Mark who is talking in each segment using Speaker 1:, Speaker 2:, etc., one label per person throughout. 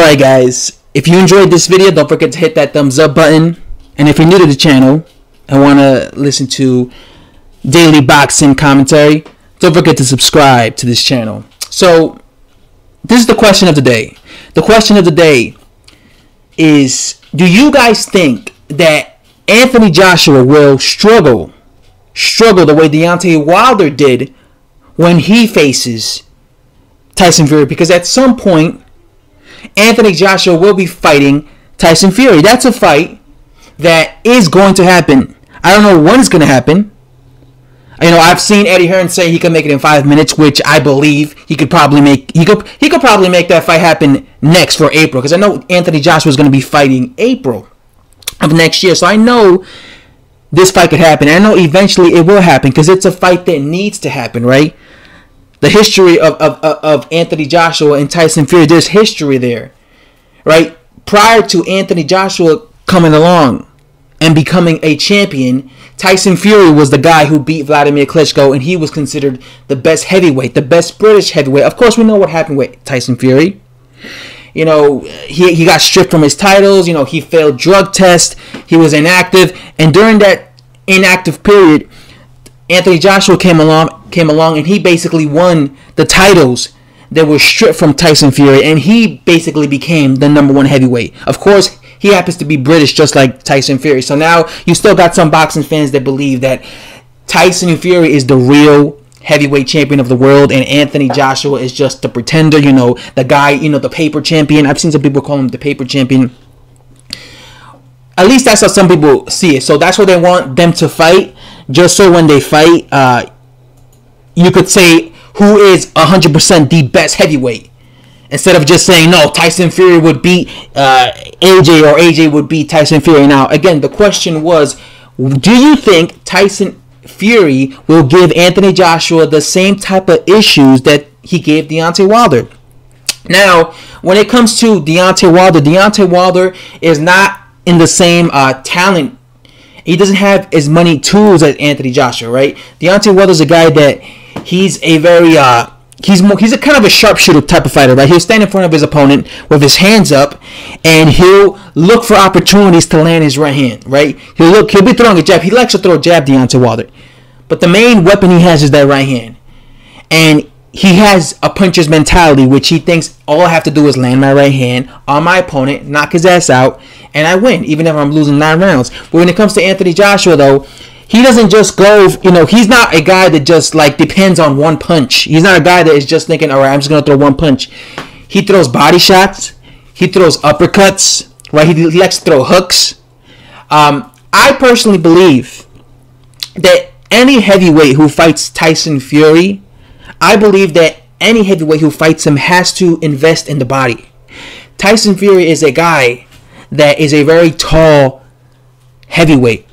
Speaker 1: Alright guys, if you enjoyed this video, don't forget to hit that thumbs up button. And if you're new to the channel and want to listen to daily boxing commentary, don't forget to subscribe to this channel. So, this is the question of the day. The question of the day is, do you guys think that Anthony Joshua will struggle the way Deontay Wilder did when he faces Tyson Fury? Because at some point, Anthony Joshua will be fighting Tyson Fury. That's a fight that is going to happen. I don't know when it's going to happen. You know, I've seen Eddie Hearn say he can make it in 5 minutes, which I believe he could probably make. He could probably make that fight happen next for April, because I know Anthony Joshua is going to be fighting April of next year. So I know this fight could happen. I know eventually it will happen, because it's a fight that needs to happen, right? The history of Anthony Joshua and Tyson Fury, there's history there, right? Prior to Anthony Joshua coming along and becoming a champion, Tyson Fury was the guy who beat Vladimir Klitschko, and he was considered the best heavyweight, the best British heavyweight. Of course, we know what happened with Tyson Fury. You know, he got stripped from his titles. You know, he failed drug tests. He was inactive, and during that inactive period, Anthony Joshua came along, and he basically won the titles that were stripped from Tyson Fury, and he basically became the #1 heavyweight. Of course, he happens to be British, just like Tyson Fury. So now you still got some boxing fans that believe that Tyson Fury is the real heavyweight champion of the world, and Anthony Joshua is just the pretender. You know, the guy, you know, the paper champion. I've seen some people call him the paper champion. At least that's how some people see it. So that's what they want them to fight. Just so when they fight, you could say who is 100% the best heavyweight, instead of just saying, no, Tyson Fury would beat AJ, or AJ would beat Tyson Fury. Now, again, the question was, do you think Tyson Fury will give Anthony Joshua the same type of issues that he gave Deontay Wilder? Now, when it comes to Deontay Wilder is not in the same talent. He doesn't have as many tools as Anthony Joshua, right? Deontay Wilder's a guy that he's a very he's a kind of a sharpshooter type of fighter, right? He'll stand in front of his opponent with his hands up, and he'll look for opportunities to land his right hand, right? He'll be throwing a jab. He likes to throw a jab, Deontay Wilder, but the main weapon he has is that right hand, and he has a puncher's mentality, which he thinks all I have to do is land my right hand on my opponent, knock his ass out, and I win, even if I'm losing 9 rounds. But when it comes to Anthony Joshua, though, he doesn't just go, you know, he's not a guy that just, like, depends on one punch. He's not a guy that is just thinking, all right, I'm just going to throw one punch. He throws body shots. He throws uppercuts, right? He likes to throw hooks. I personally believe that any heavyweight who fights Tyson Fury, I believe that any heavyweight who fights him has to invest in the body. Tyson Fury is a guy that is a very tall heavyweight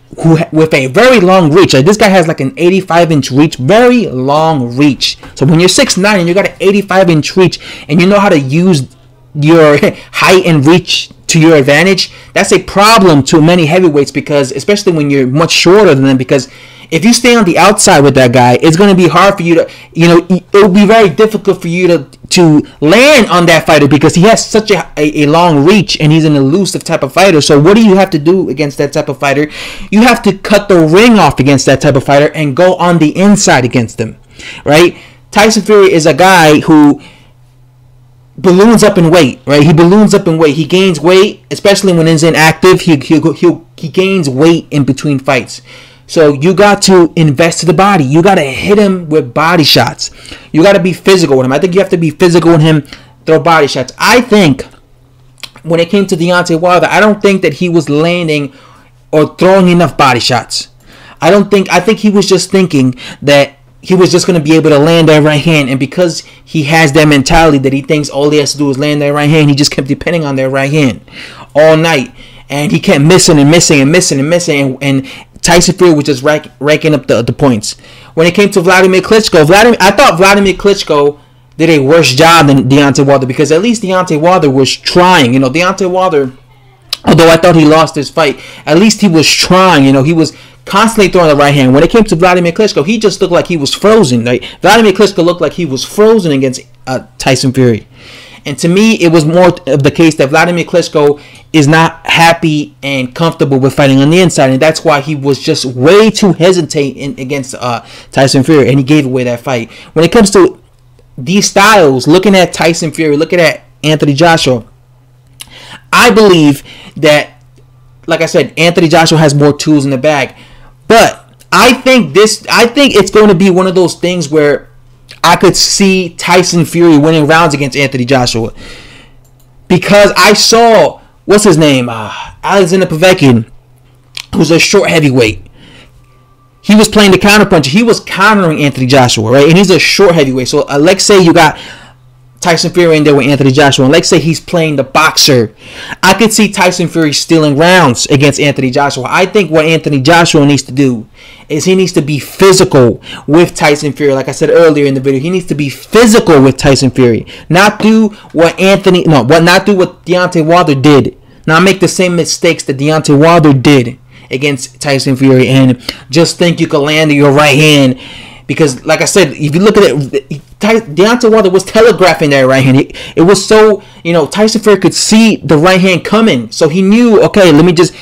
Speaker 1: with a very long reach. Like, this guy has like an 85-inch reach, very long reach. So when you're 6'9" and you got an 85-inch reach, and you know how to use your height and reach to your advantage, that's a problem to many heavyweights, because especially when you're much shorter than them, because if you stay on the outside with that guy, it's going to be hard for you to, you know, it will be very difficult for you to land on that fighter, because he has such a long reach, and he's an elusive type of fighter. So what do you have to do against that type of fighter? You have to cut the ring off against that type of fighter and go on the inside against them, right? Tyson Fury is a guy who balloons up in weight, right? He balloons up in weight. He gains weight, especially when he's inactive. He gains weight in between fights. So you got to invest to the body. You got to hit him with body shots. You got to be physical with him. I think you have to be physical with him, throw body shots. I think when it came to Deontay Wilder, I don't think that he was landing or throwing enough body shots. I think he was just thinking that he was just going to be able to land that right hand, and because he has that mentality that he thinks all he has to do is land that right hand, he just kept depending on that right hand all night, and he kept missing and missing and missing and missing, and Tyson Fury was just racking up the points. When it came to Vladimir Klitschko, I thought Vladimir Klitschko did a worse job than Deontay Wilder, because at least Deontay Wilder was trying. You know, Deontay Wilder, although I thought he lost his fight, at least he was trying. You know, he was constantly throwing the right hand. When it came to Vladimir Klitschko, he just looked like he was frozen. Like, Vladimir Klitschko looked like he was frozen against Tyson Fury. And to me, it was more of the case that Vladimir Klitschko is not happy and comfortable with fighting on the inside, and that's why he was just way too hesitant against Tyson Fury, and he gave away that fight. When it comes to these styles, looking at Tyson Fury, looking at Anthony Joshua, I believe that, like I said, Anthony Joshua has more tools in the bag. But I think it's going to be one of those things where I could see Tyson Fury winning rounds against Anthony Joshua. Because I saw, what's his name? Alexander Povetkin, who's a short heavyweight. He was playing the counterpuncher. He was countering Anthony Joshua, right? And he's a short heavyweight. So let's say you got Tyson Fury in there with Anthony Joshua, and let's say he's playing the boxer. I could see Tyson Fury stealing rounds against Anthony Joshua. I think what Anthony Joshua needs to do is he needs to be physical with Tyson Fury. Like I said earlier in the video, he needs to be physical with Tyson Fury. Not do what Deontay Wilder did. Not make the same mistakes that Deontay Wilder did against Tyson Fury and just think you can land your right hand. Because, like I said, if you look at it, Deontay Wilder was telegraphing that right hand. It was so, Tyson Fury could see the right hand coming. So he knew, okay, let me just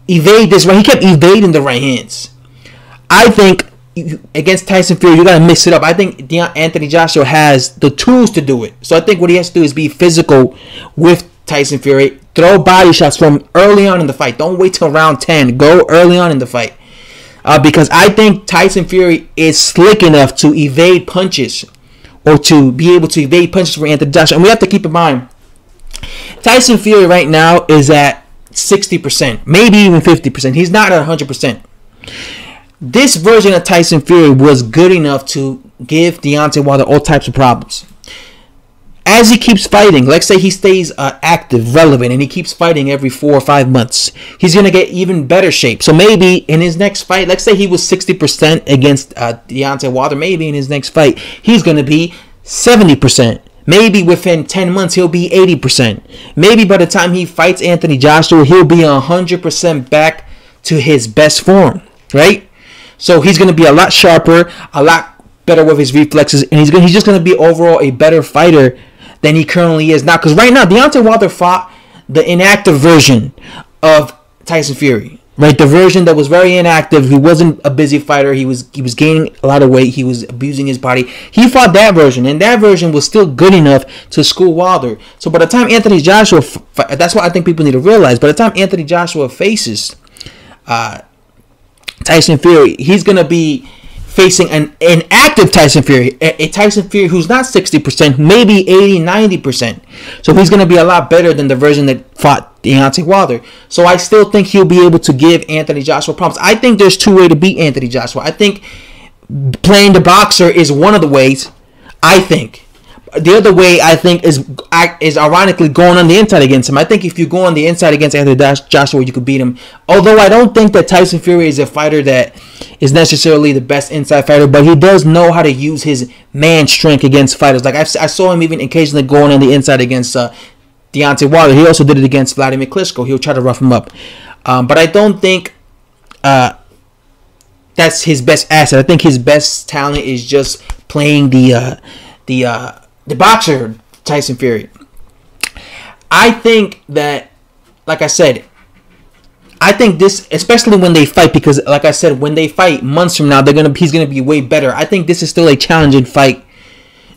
Speaker 1: evade this right. He kept evading the right hands. I think against Tyson Fury, you got to mix it up. I think Anthony Joshua has the tools to do it. So I think what he has to do is be physical with Tyson Fury. Throw body shots from early on in the fight. Don't wait till round 10. Go early on in the fight. Because I think Tyson Fury is slick enough to evade punches, or to be able to evade punches for Anthony Joshua. And we have to keep in mind, Tyson Fury right now is at 60%, maybe even 50%. He's not at 100%. This version of Tyson Fury was good enough to give Deontay Wilder all types of problems. As he keeps fighting, let's say he stays active, relevant, and he keeps fighting every 4 or 5 months, he's going to get even better shape. So maybe in his next fight, let's say he was 60% against Deontay Wilder, maybe in his next fight, he's going to be 70%. Maybe within 10 months, he'll be 80%. Maybe by the time he fights Anthony Joshua, he'll be 100% back to his best form, right? So he's going to be a lot sharper, a lot better with his reflexes, and he's just going to be overall a better fighter than he currently is now. Because right now, Deontay Wilder fought the inactive version of Tyson Fury, right? The version that was very inactive. He wasn't a busy fighter. He was gaining a lot of weight. He was abusing his body. He fought that version, and that version was still good enough to school Wilder. So by the time Anthony Joshua, that's what I think people need to realize. By the time Anthony Joshua faces Tyson Fury, he's going to be facing an active Tyson Fury, a Tyson Fury who's not 60%, maybe 80, 90%. So he's going to be a lot better than the version that fought Deontay Wilder. So I still think he'll be able to give Anthony Joshua problems. I think there's two ways to beat Anthony Joshua. I think playing the boxer is one of the ways. I think the other way, I think, is ironically going on the inside against him. I think if you go on the inside against Anthony Joshua, you could beat him. Although I don't think that Tyson Fury is a fighter that is necessarily the best inside fighter, but he does know how to use his man strength against fighters. Like I saw him even occasionally going on the inside against Deontay Wilder. He also did it against Vladimir Klitschko. He'll try to rough him up. But I don't think that's his best asset. I think his best talent is just playing the boxer, Tyson Fury. I think that, like I said, I think this, especially when they fight, because like I said, when they fight months from now, he's gonna be way better. I think this is still a challenging fight.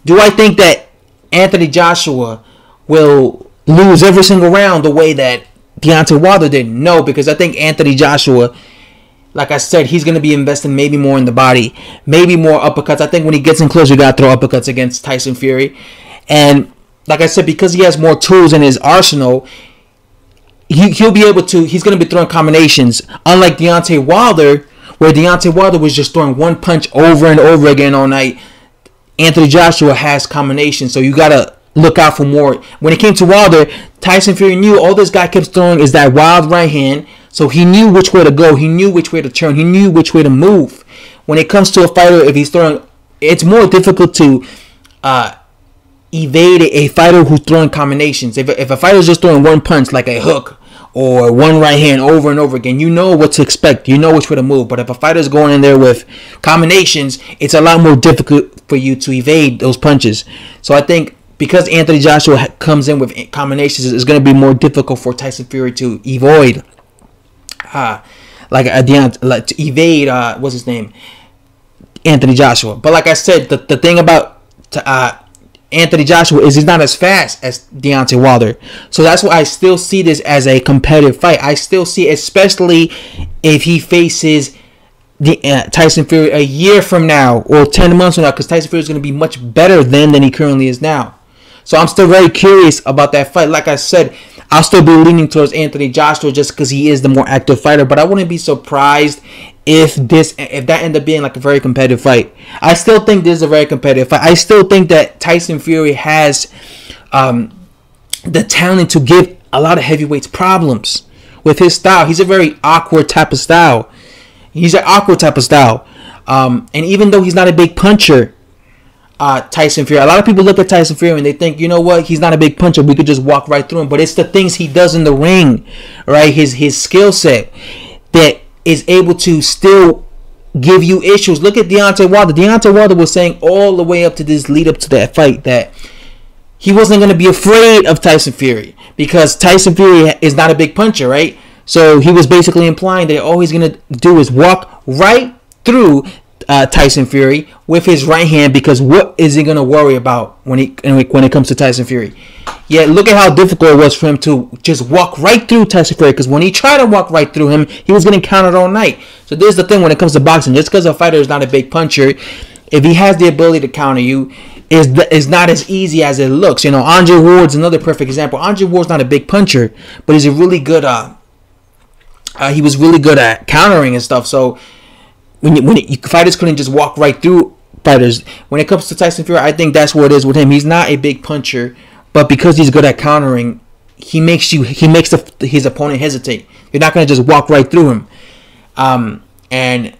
Speaker 1: Do I think that Anthony Joshua will lose every single round the way that Deontay Wilder did? No, because I think Anthony Joshua, like I said, he's going to be investing maybe more in the body, maybe more uppercuts. I think when he gets in close, you got to throw uppercuts against Tyson Fury. And like I said, because he has more tools in his arsenal, he'll be able to, he's going to be throwing combinations. Unlike Deontay Wilder, where Deontay Wilder was just throwing one punch over and over again all night, Anthony Joshua has combinations. So you got to look out for more. When it came to Wilder, Tyson Fury knew all this guy kept throwing is that wild right hand. So he knew which way to go. He knew which way to turn. He knew which way to move. When it comes to a fighter, if he's throwing, it's more difficult to evade a fighter who's throwing combinations. If a fighter's just throwing one punch, like a hook or one right hand over and over again, you know what to expect. You know which way to move. But if a fighter's going in there with combinations, it's a lot more difficult for you to evade those punches. So I think because Anthony Joshua comes in with combinations, it's going to be more difficult for Tyson Fury to avoid, to evade, what's his name, Anthony Joshua. But like I said, the thing about Anthony Joshua is he's not as fast as Deontay Wilder. So that's why I still see this as a competitive fight. I still see, especially if he faces Tyson Fury a year from now or 10 months from now, because Tyson Fury is going to be much better then than he currently is now. So I'm still very curious about that fight. Like I said, I'll still be leaning towards Anthony Joshua just because he is the more active fighter. But I wouldn't be surprised if that ended up being like a very competitive fight. I still think this is a very competitive fight. I still think that Tyson Fury has the talent to give a lot of heavyweights problems with his style. He's a very awkward type of style. And even though he's not a big puncher, Tyson Fury, a lot of people look at Tyson Fury and they think, you know what, he's not a big puncher, we could just walk right through him. But it's the things he does in the ring, right? His skill set that is able to still give you issues. Look at Deontay Wilder. Deontay Wilder was saying all the way up to this lead up to that fight that he wasn't going to be afraid of Tyson Fury because Tyson Fury is not a big puncher, right? So he was basically implying that all he's going to do is walk right through Tyson Fury with his right hand, because what is he going to worry about when it comes to Tyson Fury? Yeah, look at how difficult it was for him to just walk right through Tyson Fury, because when he tried to walk right through him, he was getting countered all night. So there's the thing when it comes to boxing. Just because a fighter is not a big puncher, if he has the ability to counter you, is not as easy as it looks. You know, Andre Ward's another perfect example. Andre Ward's not a big puncher, but he's a really good he was really good at countering and stuff. So fighters couldn't just walk right through fighters. When it comes to Tyson Fury, I think that's what it is with him. He's not a big puncher, but because he's good at countering, he makes his opponent hesitate. You're not going to just walk right through him. And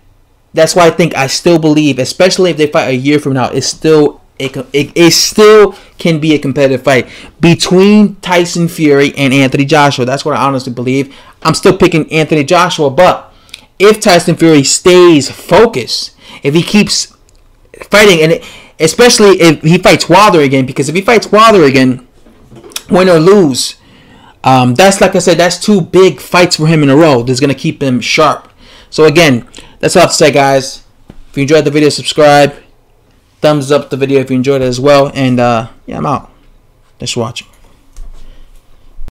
Speaker 1: that's why I still believe, especially if they fight a year from now, it still can be a competitive fight between Tyson Fury and Anthony Joshua. That's what I honestly believe. I'm still picking Anthony Joshua, but if Tyson Fury stays focused, if he keeps fighting, and especially if he fights Wilder again, because if he fights Wilder again, win or lose, that's, like I said, that's 2 big fights for him in a row that's going to keep him sharp. So again, that's all I have to say, guys. If you enjoyed the video, subscribe. Thumbs up the video if you enjoyed it as well. And yeah, I'm out. Thanks for watching.